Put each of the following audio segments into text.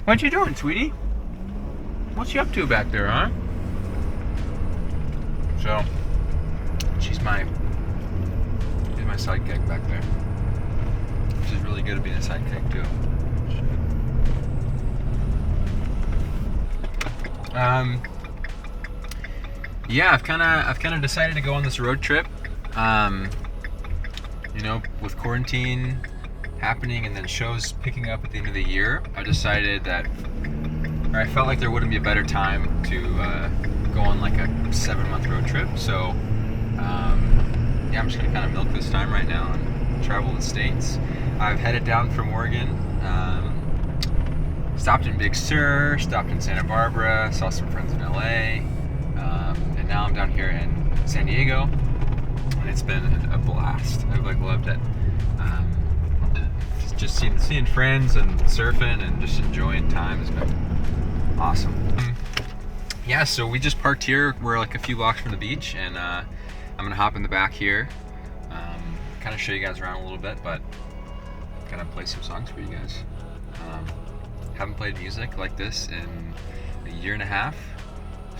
What you doing, sweetie? What's you up to back there, huh? So, she's my sidekick back there. She's really good at being a sidekick too. Yeah, I've kind of decided to go on this road trip. You know, with quarantine happening and then shows picking up at the end of the year, I decided that, or I felt like there wouldn't be a better time to go on like a 7-month road trip. So, yeah, I'm just gonna kind of milk this time right now and travel the States. I've headed down from Oregon, stopped in Big Sur, stopped in Santa Barbara, saw some friends in LA, and now I'm down here in San Diego, and it's been a blast. I've like loved it. Just seeing friends and surfing and just enjoying time has been awesome. Yeah, so we just parked here. We're like a few blocks from the beach, and I'm gonna hop in the back here, kind of show you guys around a little bit, but kind of play some songs for you guys. Haven't played music like this in a year and a half,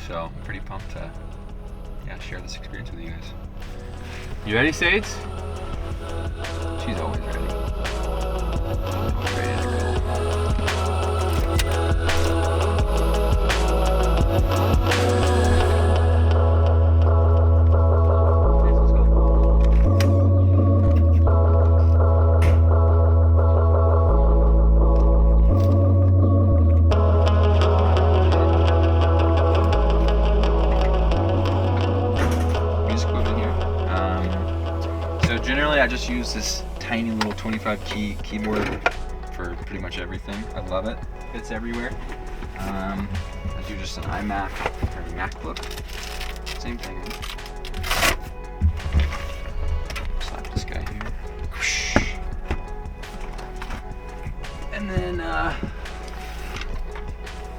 so I'm pretty pumped to share this experience with you guys. You ready, Sage? She's always ready. Ready to roll. Generally, I just use this tiny little 25 key keyboard for pretty much everything. I love it. Fits everywhere. I do just an iMac or a MacBook. Same thing. Slap this guy here. And then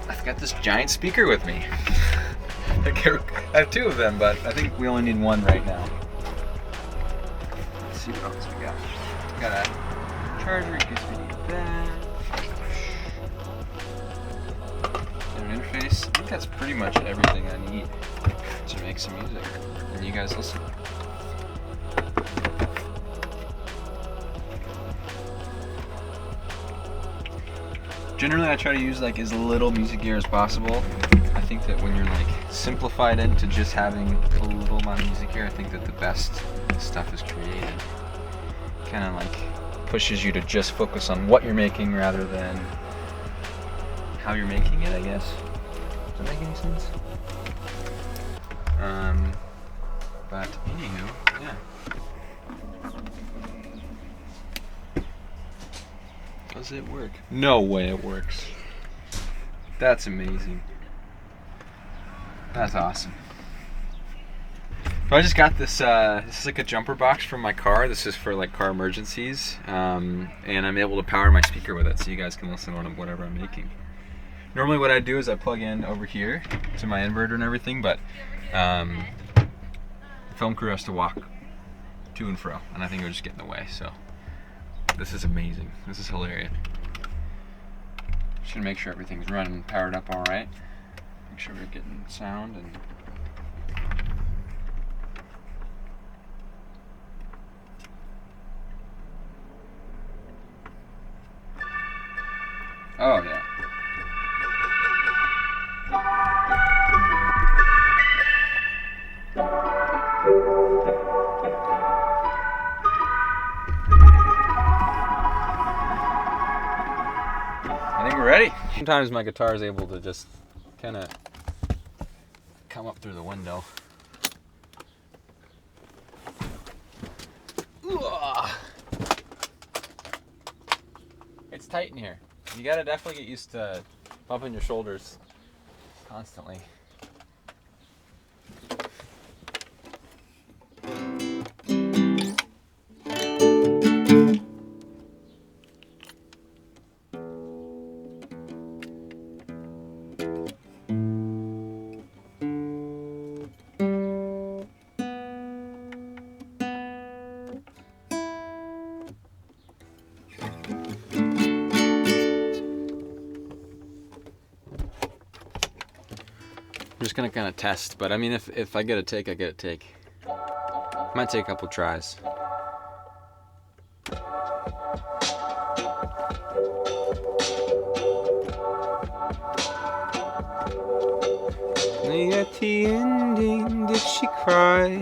I've got this giant speaker with me. I have 2 of them, but I think we only need 1 right now. See what else we got. Got a charger, in case we need that. And an interface. I think that's pretty much everything I need to make some music. And you guys listen. Generally, I try to use like as little music gear as possible. I think that when you're like simplified into just having a little amount of music gear, I think that the best stuff is created. Kind of like pushes you to just focus on what you're making rather than how you're making it, I guess. Does that make any sense? But anywho, yeah. Does it work? No way it works. That's amazing. That's awesome. So I just got this, this is like a jumper box from my car. This is for like car emergencies. And I'm able to power my speaker with it so you guys can listen to whatever I'm making. Normally what I do is I plug in over here to my inverter and everything, but the film crew has to walk to and fro, and I think it would just get in the way, so this is amazing. This is hilarious. Just gonna make sure everything's running, powered up all right. Make sure we're getting sound and oh yeah. I think we're ready. Sometimes my guitar is able to just kind of come up through the window. Ugh. It's tight in here. You gotta definitely get used to bumping your shoulders constantly. just gonna kind of test, but I mean, if I get a take, I get a take. Might take a couple tries. At the ending, did she cry?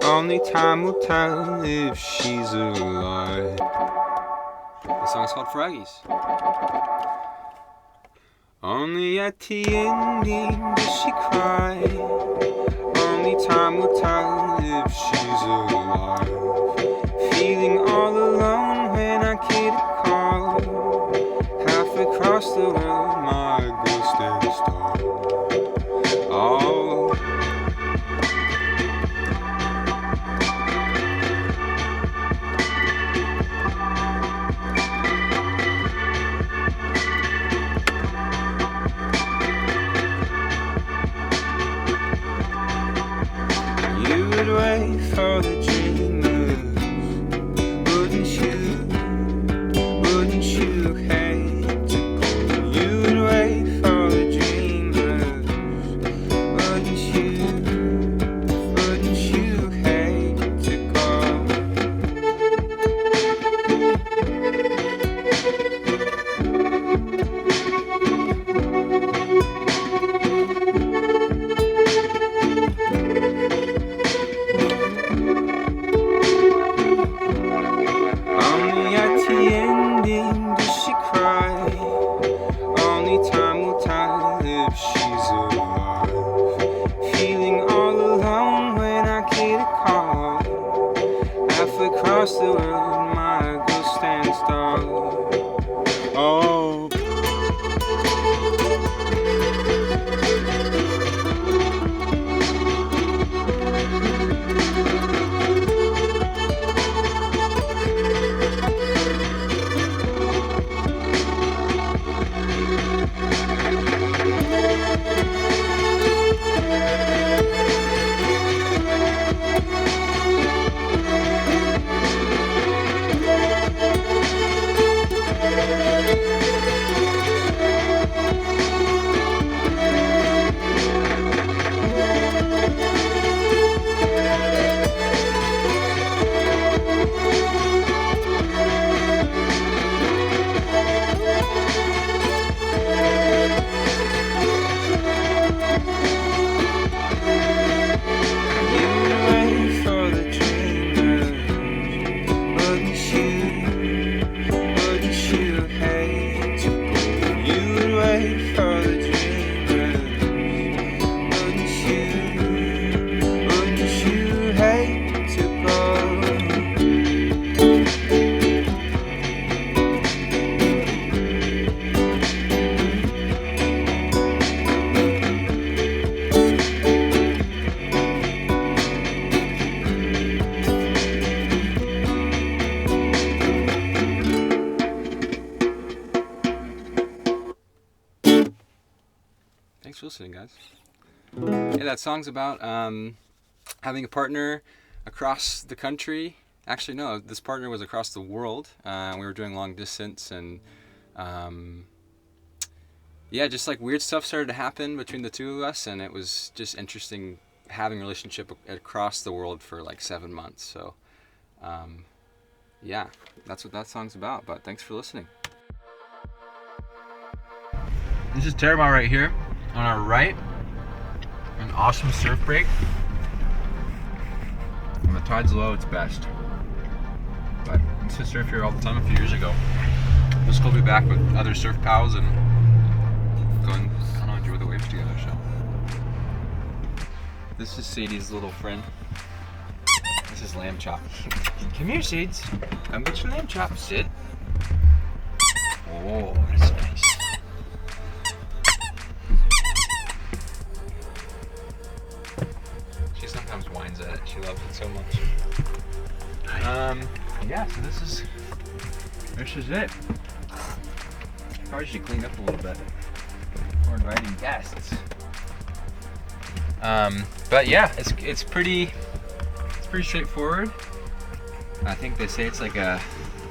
Only time will tell if she's alive. The song's called Froggies. Only at the ending does she cry. Only time will tell if she's alive. Feeling all alone when I get a call. Half across the world, my ghost is star. Oh. You would wait for the dreamers, wouldn't you hate to go? You would wait for the dreamers, wouldn't you hate to go? Only at the ending does she cry. Only time will tell if she's alive. Feeling all alone when I get a call. Half across the world, my ghost stands tall. Oh. Thanks for listening, guys. Yeah, that song's about having a partner across the country. Actually, no, this partner was across the world. We were doing long distance, and yeah, just like weird stuff started to happen between the two of us, and it was just interesting having a relationship across the world for like 7 months. So yeah, that's what that song's about. But thanks for listening. This is Terramar right here. On our right, an awesome surf break. When the tide's low, it's best. But I used to surf here all the time a few years ago. Just go be back with other surf pals and go and, I don't know, enjoy the waves together. So this is Sadie's little friend. This is Lamb Chop. Come here, Sades. Come get your lamb chop. Sit. Oh, that's nice. Sometimes whines at it. She loves it so much. Yeah, so this is it. Probably should clean up a little bit before inviting guests. But yeah, it's pretty straightforward. I think they say it's like a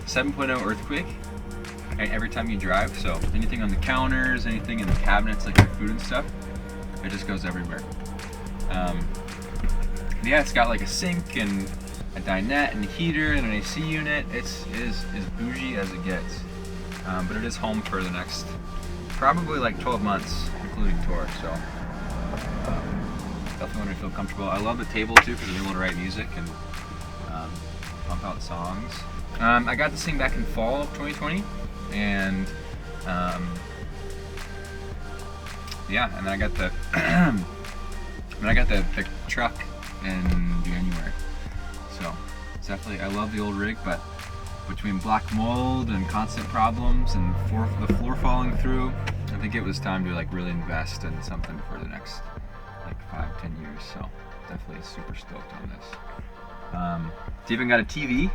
7.0 earthquake every time you drive. So anything on the counters, anything in the cabinets, like your food and stuff, It just goes everywhere. Yeah, it's got like a sink and a dinette and a heater and an AC unit. It is as bougie as it gets. But it is home for the next probably like 12 months, including tour. So definitely want to feel comfortable. I love the table too because I'm able to write music and pump out songs. I got this thing back in fall of 2020, and yeah, and then I got the the truck in January. So it's definitely, I love the old rig, but between black mold and constant problems and the floor falling through, I think it was time to like really invest in something for the next like 5-10 years. So definitely super stoked on this. It's even got a TV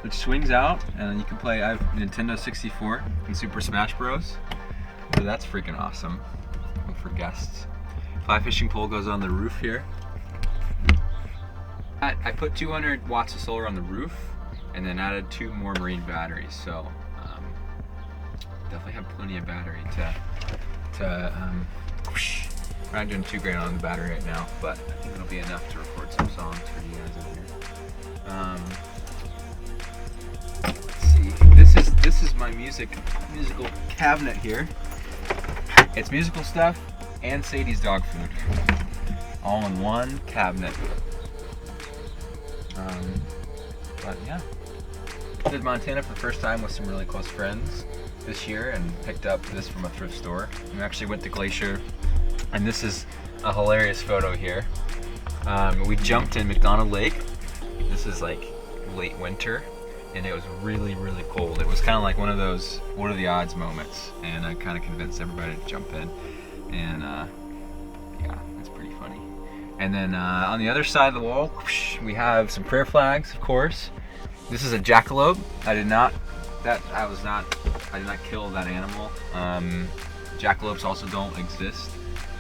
which swings out, and you can play. I have Nintendo 64 and Super Smash Bros. So that's freaking awesome. And for guests, fly fishing pole goes on the roof here. I put 200 watts of solar on the roof, and then added 2 more marine batteries. So definitely have plenty of battery we're not doing too great on the battery right now, but I think it'll be enough to record some songs for you guys in here. Let's see. This is my musical cabinet here. It's musical stuff and Sadie's dog food, all in one cabinet. But yeah, did Montana for the first time with some really close friends this year, and picked up this from a thrift store. We actually went to Glacier, and this is a hilarious photo here. We jumped in McDonald Lake. This is like late winter, and it was really, really cold. It was kind of like one of those what are the odds moments, and I kind of convinced everybody to jump in, and yeah, it's pretty funny. And then on the other side of the wall, we have some prayer flags, of course. This is a jackalope. I did not kill that animal. Jackalopes also don't exist.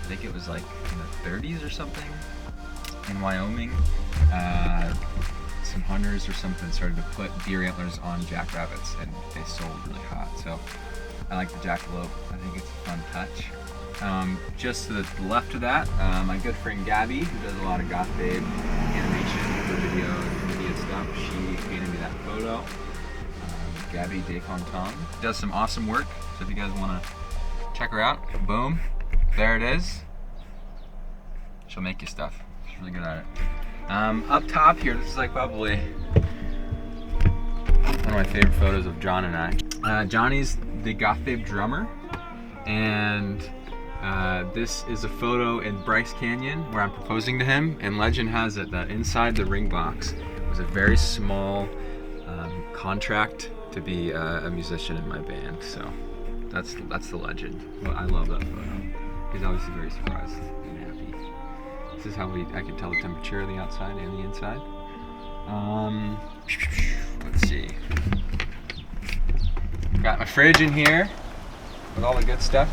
I think it was like in the 30s or something in Wyoming. Some hunters or something started to put deer antlers on jackrabbits, and they sold really hot. So I like the jackalope. I think it's a fun touch. Just to the left of that, my good friend Gabby, who does a lot of Goth Babe animation for video and media stuff, she painted me that photo. Gabby Descontong does some awesome work, so if you guys want to check her out, boom, there it is. She'll make you stuff. She's really good at it. Up top here, this is like probably one of my favorite photos of John and I. Johnny's the Goth Babe drummer, and this is a photo in Bryce Canyon where I'm proposing to him, and legend has it that inside the ring box was a very small contract to be a musician in my band. So that's the legend. Well, I love that photo. He's obviously very surprised and happy. This is how I can tell the temperature of the outside and the inside. Let's see. Got my fridge in here with all the good stuff.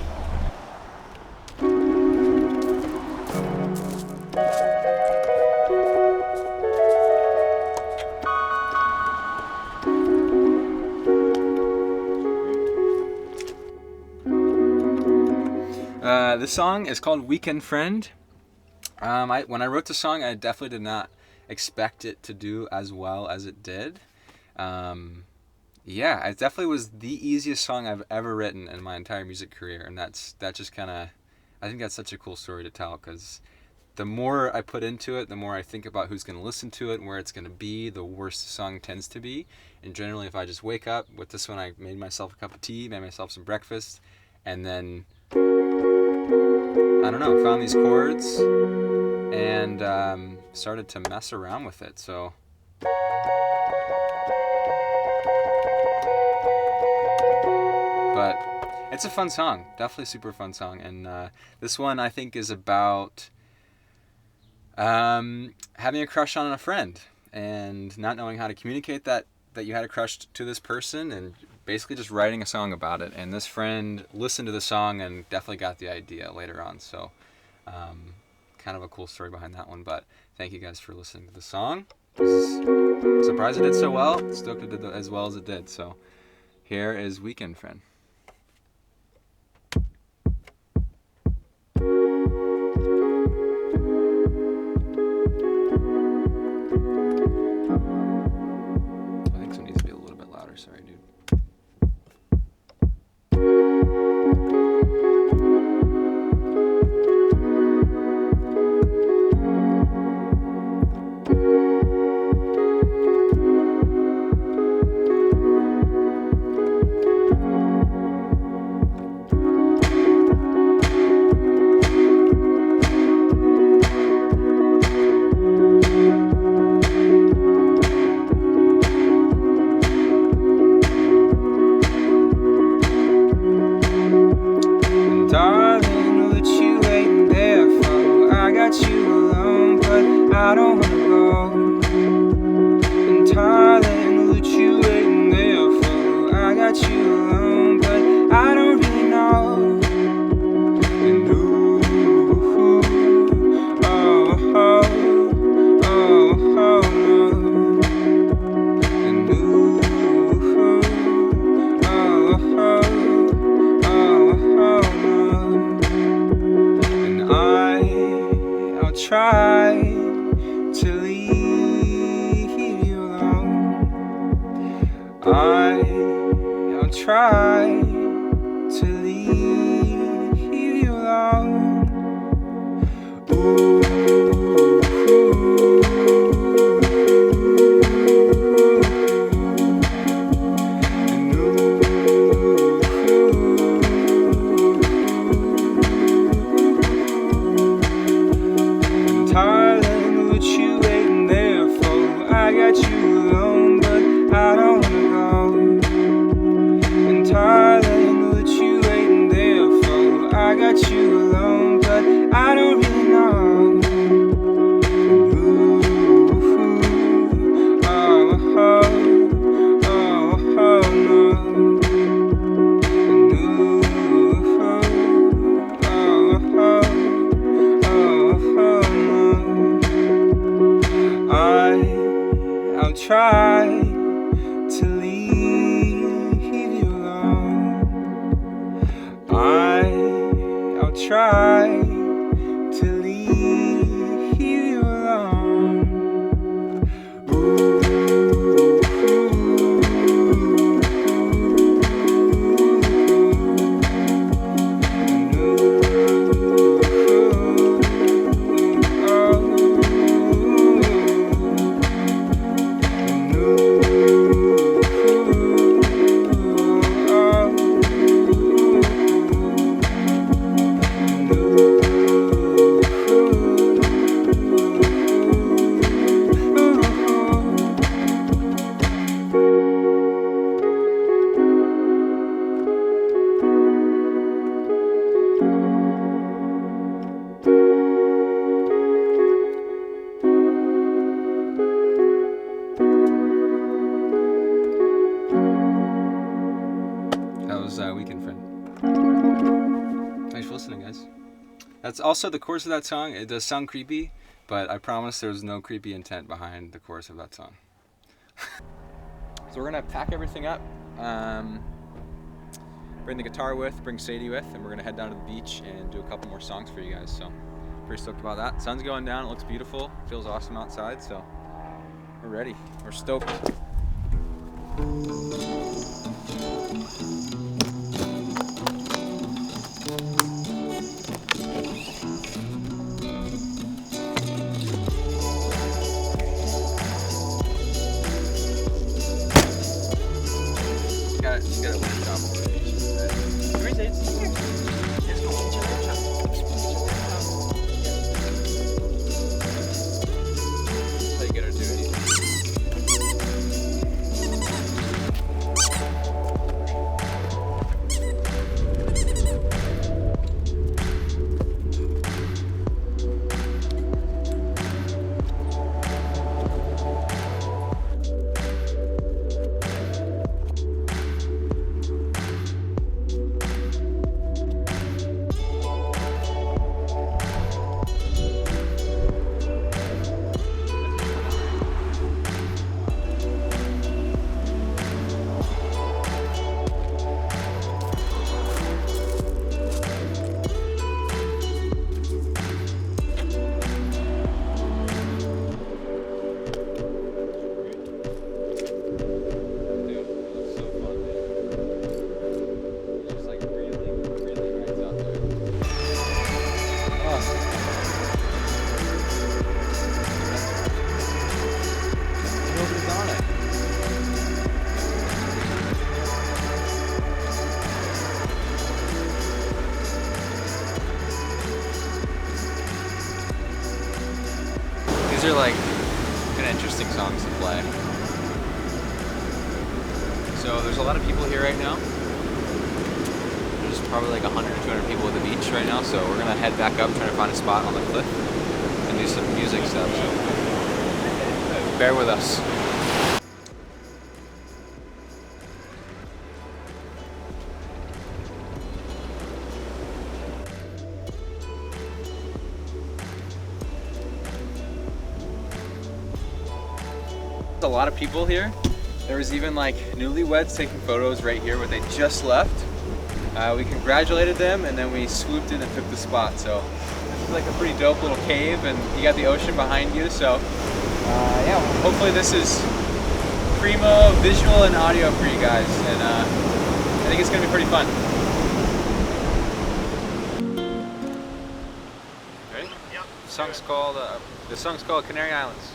This song is called Weekend Friend. When I wrote the song, I definitely did not expect it to do as well as it did. Yeah, it definitely was the easiest song I've ever written in my entire music career, and that just kind of, I think that's such a cool story to tell, because the more I put into it, the more I think about who's going to listen to it and where it's going to be, the worse the song tends to be. And generally, if I just wake up with this one, I made myself a cup of tea, made myself some breakfast, and then, I don't know, found these chords and started to mess around with it. So but it's a fun song, definitely a super fun song. And this one I think is about having a crush on a friend and not knowing how to communicate that you had a crush to this person, and basically just writing a song about it. And this friend listened to the song and definitely got the idea later on. So kind of a cool story behind that one. But thank you guys for listening to the song. I was surprised it did so well. Stoked it did as well as it did. So here is Weekend Friend. got you alone, but I don't really know. And ooh, oh, oh, oh, oh, no. And ooh, oh, oh, oh, oh, no. And I'll try to leave you alone. I'll try to leave you alone. Ooh, and and darling, what you waiting there for? I got you alone, but I don't wanna go. And darling, what you waiting there for? I got you alone, but I don't really know. And ooh, oh, oh, oh, oh, no. And ooh, oh, oh, oh, no. I'll try to leave you alone. I'll try to leave you alone. Ooh, and That was Weekend Friend. Thanks for listening, guys. That's also the chorus of that song. It does sound creepy, but I promise there's no creepy intent behind the chorus of that song. So we're gonna pack everything up, bring the guitar with, bring Sadie with, and we're gonna head down to the beach and do a couple more songs for you guys. So pretty stoked about that. Sun's going down, it looks beautiful, feels awesome outside, so we're ready. We're stoked. Just got a wind job over there. Where is it? Let's go get your laptop. That's how you get her to do anything. These are like kind of interesting songs to play. So there's a lot of people here right now. There's probably like 100 or 200 people at the beach right now, so we're gonna head back up, trying to find a spot on the cliff and do some music stuff. So bear with us. A lot of people here. There was even like newlyweds taking photos right here where they just left. We congratulated them and then we swooped in and took the spot. So this is like a pretty dope little cave and you got the ocean behind you. So yeah, hopefully this is primo visual and audio for you guys. And I think it's gonna be pretty fun. Ready? Yep. The song's called Canary Islands.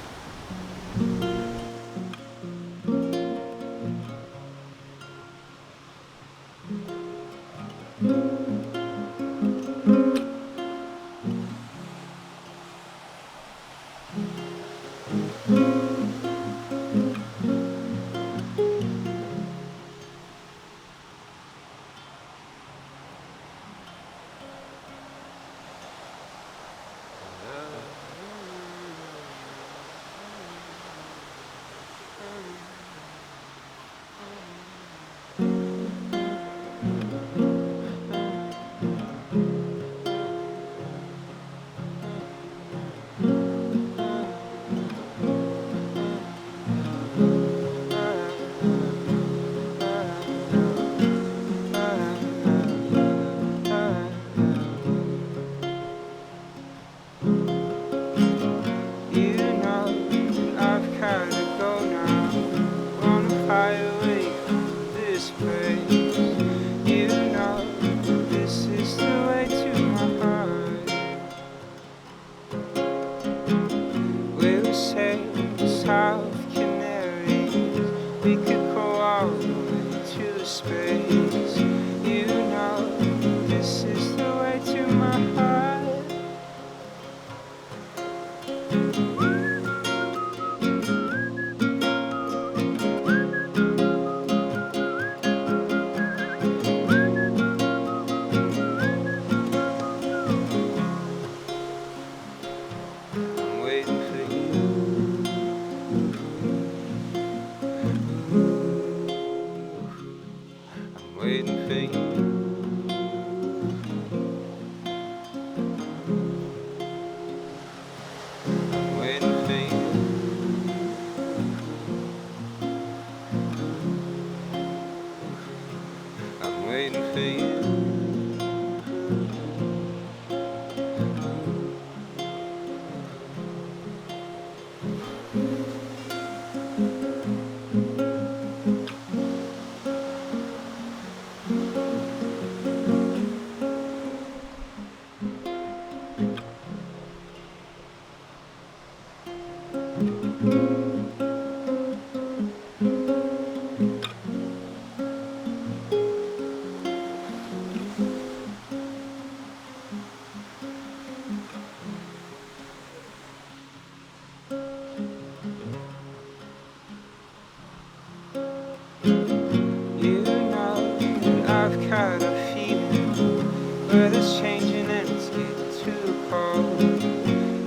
Weather's changing and it's getting too cold.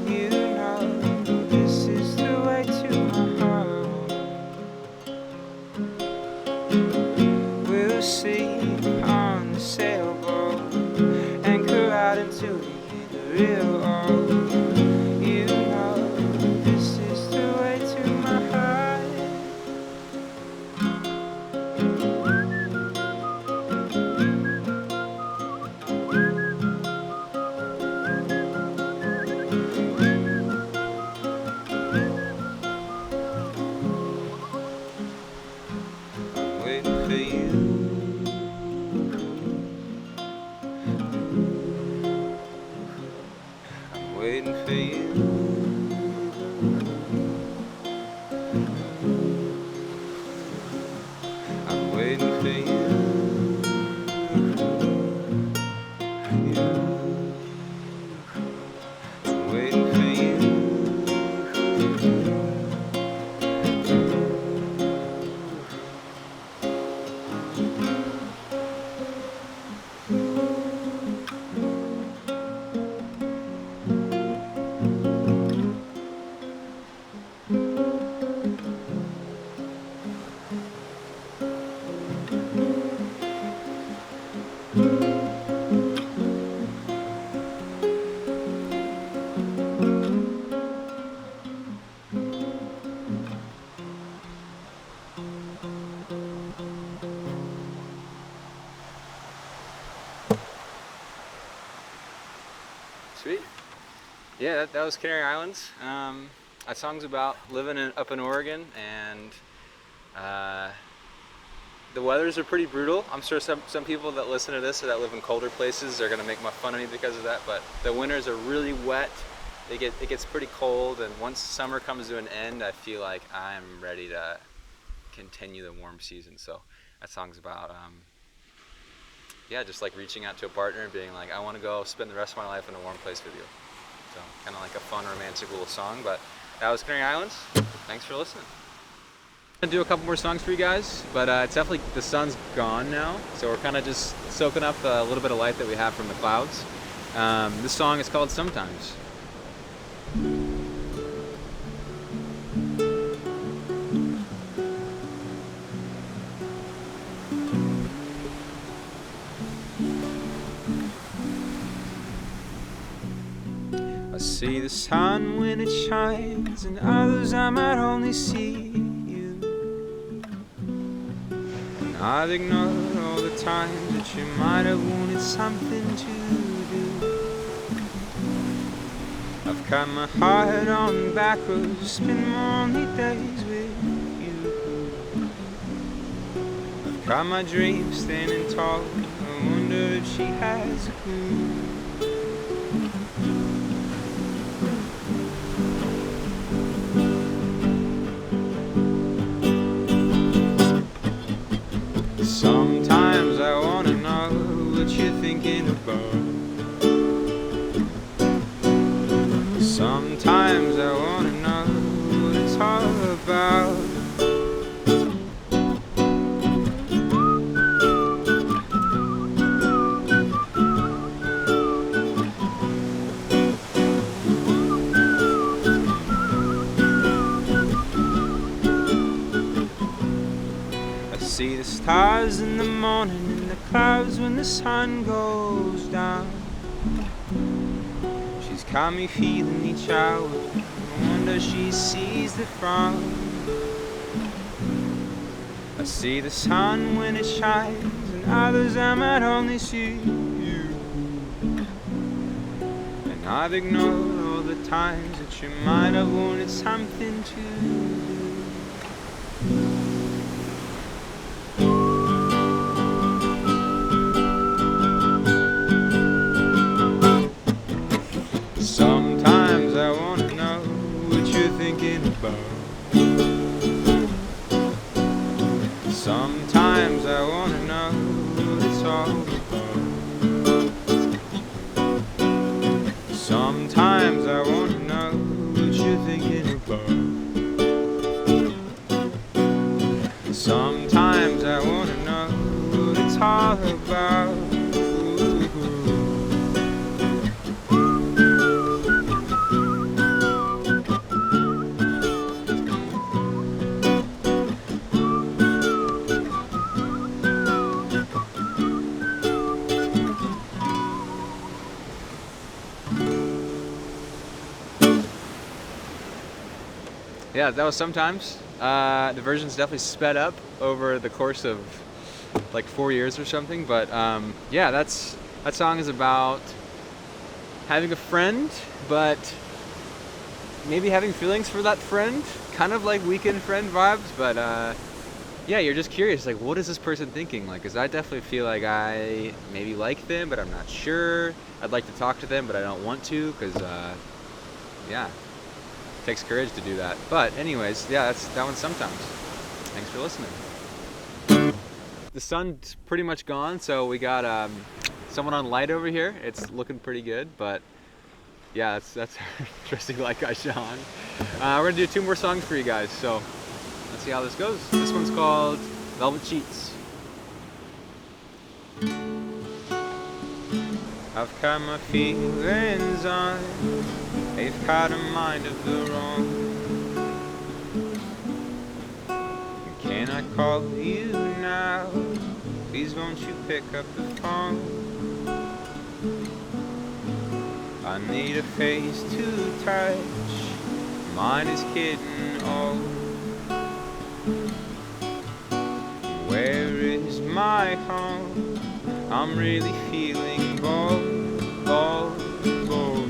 You know this is the way to my heart. We'll sleep on the sailboat, anchor out until we get the real old. You know this is the way to my heart. Waiting for you. I'm waiting for you. I'm waiting for you. Yeah, that was Canary Islands. That song's about living up in Oregon, and the weathers are pretty brutal. I'm sure some people that listen to this or that live in colder places are gonna make fun of me because of that, but the winters are really wet. It gets pretty cold, and once summer comes to an end, I feel like I'm ready to continue the warm season. So that song's about yeah, just like reaching out to a partner and being like, I want to go spend the rest of my life in a warm place with you. So kind of like a fun, romantic little song. But that was Canary Islands. Thanks for listening. I'm gonna do a couple more songs for you guys, but it's definitely, the sun's gone now, so we're kind of just soaking up a little bit of light that we have from the clouds. This song is called Sometimes. I see the sun when it shines, and others I might only see you. And I've ignored all the times that you might have wanted something to do. I've cut my heart on backwards, spent my only days with you. I've got my dreams standing tall, I wonder if she has a clue. Sometimes I wanna know what you're thinking about. Sometimes I wanna know what it's all about. See the stars in the morning and the clouds when the sun goes down. She's got me feeling each hour, I wonder she sees the frown. I see the sun when it shines, and others I might only see you. And I've ignored all the times that you might have wanted something to do. Sometimes I wanna know what you're thinking about. Sometimes I wanna know what it's all about. Sometimes I wanna know what you're thinking about. Sometimes I wanna know what it's all about. Yeah, that was Sometimes. The version's definitely sped up over the course of like 4 years or something, but yeah, that song is about having a friend, but maybe having feelings for that friend, kind of like Weekend Friend vibes, but yeah, you're just curious, like, what is this person thinking? Like, because I definitely feel like I maybe like them, but I'm not sure. I'd like to talk to them, but I don't want to, because yeah, it takes courage to do that. But anyways, yeah, that one's Sometimes. Thanks for listening. The sun's pretty much gone, so we got someone on light over here. It's looking pretty good, but yeah, that's our interesting light guy, Sean. We're gonna do 2 more songs for you guys, so let's see how this goes. This one's called Velvet Sheets. I've got my feelings on, they've got a mind of their own. Can I call you now? Please won't you pick up the phone? I need a face to touch, mine is getting old. Where is my home? I'm really feeling bold, bold, bold.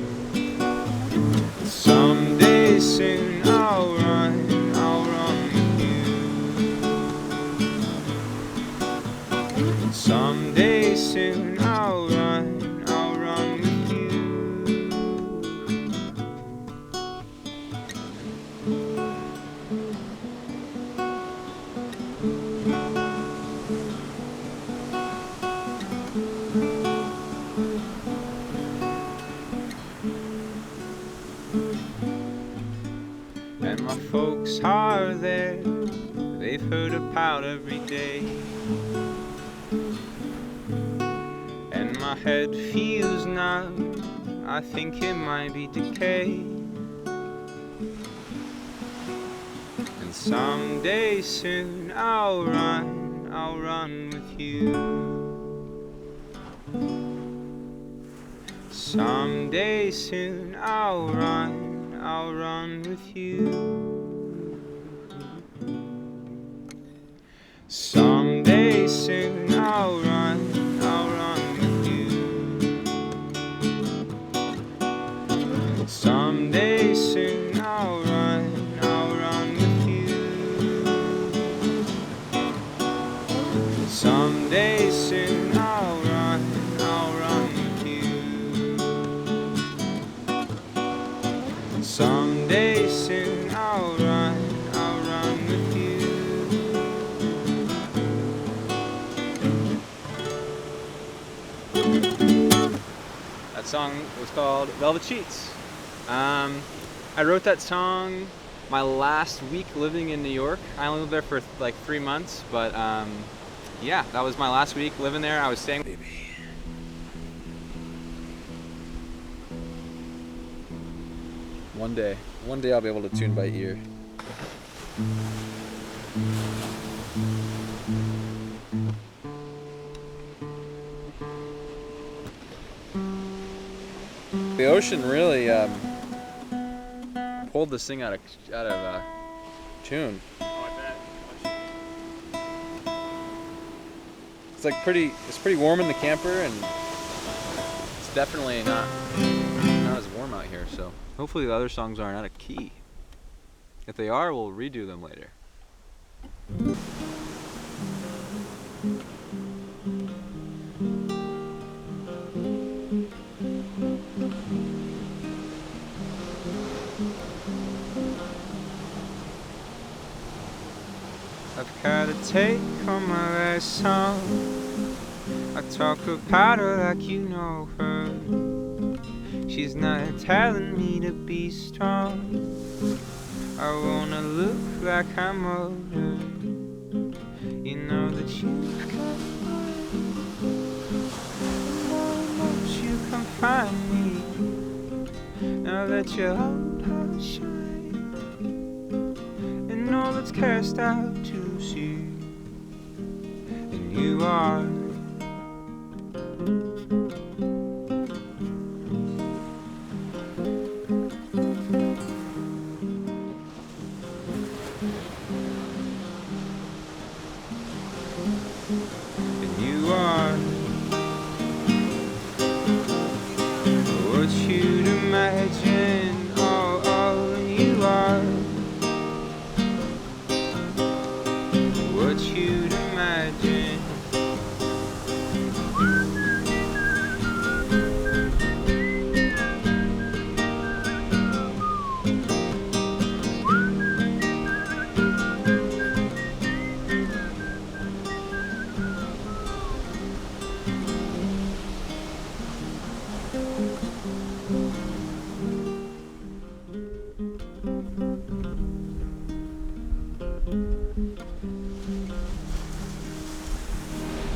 soon I'll run with you. Someday soon I'll run with you. And my folks are there, they've heard about every day. And my head feels numb, I think it might be decay. And someday soon I'll run with you. Someday soon I'll run with you. Someday soon I'll run with you. Someday soon I'll run with you. Someday soon I'll run with you. Someday soon I'll run with you. That song was called Velvet Sheets. I wrote that song my last week living in New York. I only lived there for like 3 months, but yeah, that was my last week living there. I was staying. Baby. One day I'll be able to tune by ear. The ocean really pulled this thing out of tune. It's like it's pretty warm in the camper, and it's definitely not as warm out here. So hopefully the other songs aren't out of key. If they are, we'll redo them later. I've got a take on my last song. I talk about her like you know her. She's not telling me to be strong. I wanna look like I'm older. You know that you've got mine. You can find me. Now that your old heart shine, and all that's cast out to sea, and you are. And you are what you'd imagine. Oh, and you are what you'd imagine.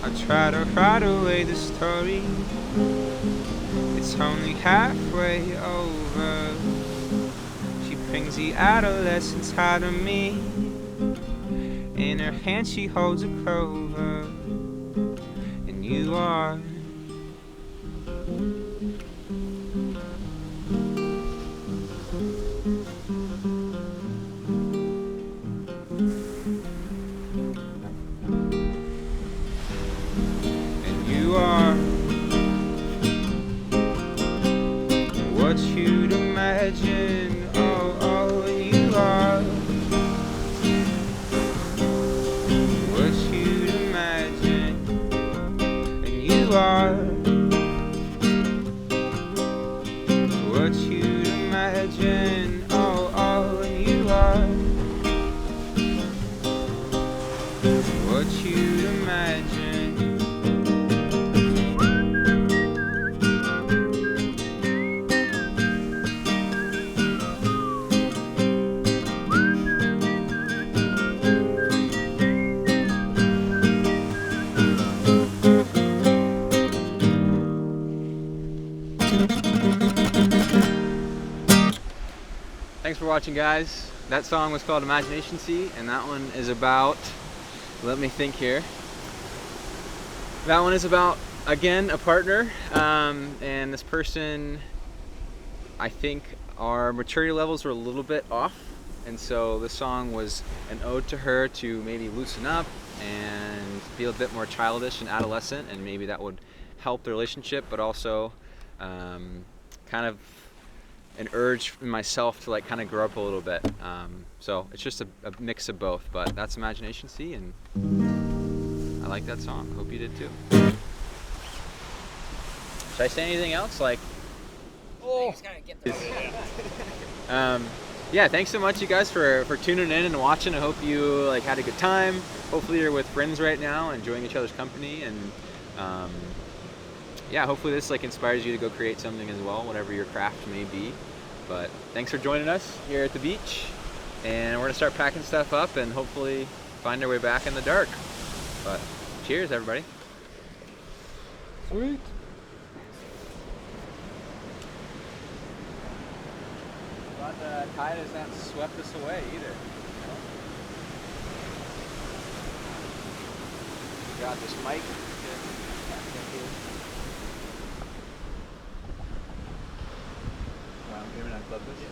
I try to write away the story. It's only halfway over. She brings the adolescence out of me. In her hand she holds a clover. And you are what you'd imagine. Oh, what you'd imagine. Thanks for watching, guys. That song was called Imagination Sea, and that one is about, let me think here. That one is about, again, a partner, and this person, I think our maturity levels were a little bit off, and so this song was an ode to her to maybe loosen up and be a bit more childish and adolescent, and maybe that would help the relationship, but also kind of an urge in myself to like kind of grow up a little bit. So it's just a mix of both, but that's Imagination Sea, and I like that song. Hope you did too. Should I say anything else? Like, yeah, thanks so much, you guys, for tuning in and watching. I hope you like had a good time. Hopefully you're with friends right now, enjoying each other's company, and yeah, hopefully this like inspires you to go create something as well, whatever your craft may be. But thanks for joining us here at the beach, and we're gonna start packing stuff up and hopefully find our way back in the dark. But cheers, everybody. Sweet. Glad the tide has not swept us away either. Got this mic. Wow, maybe not club this.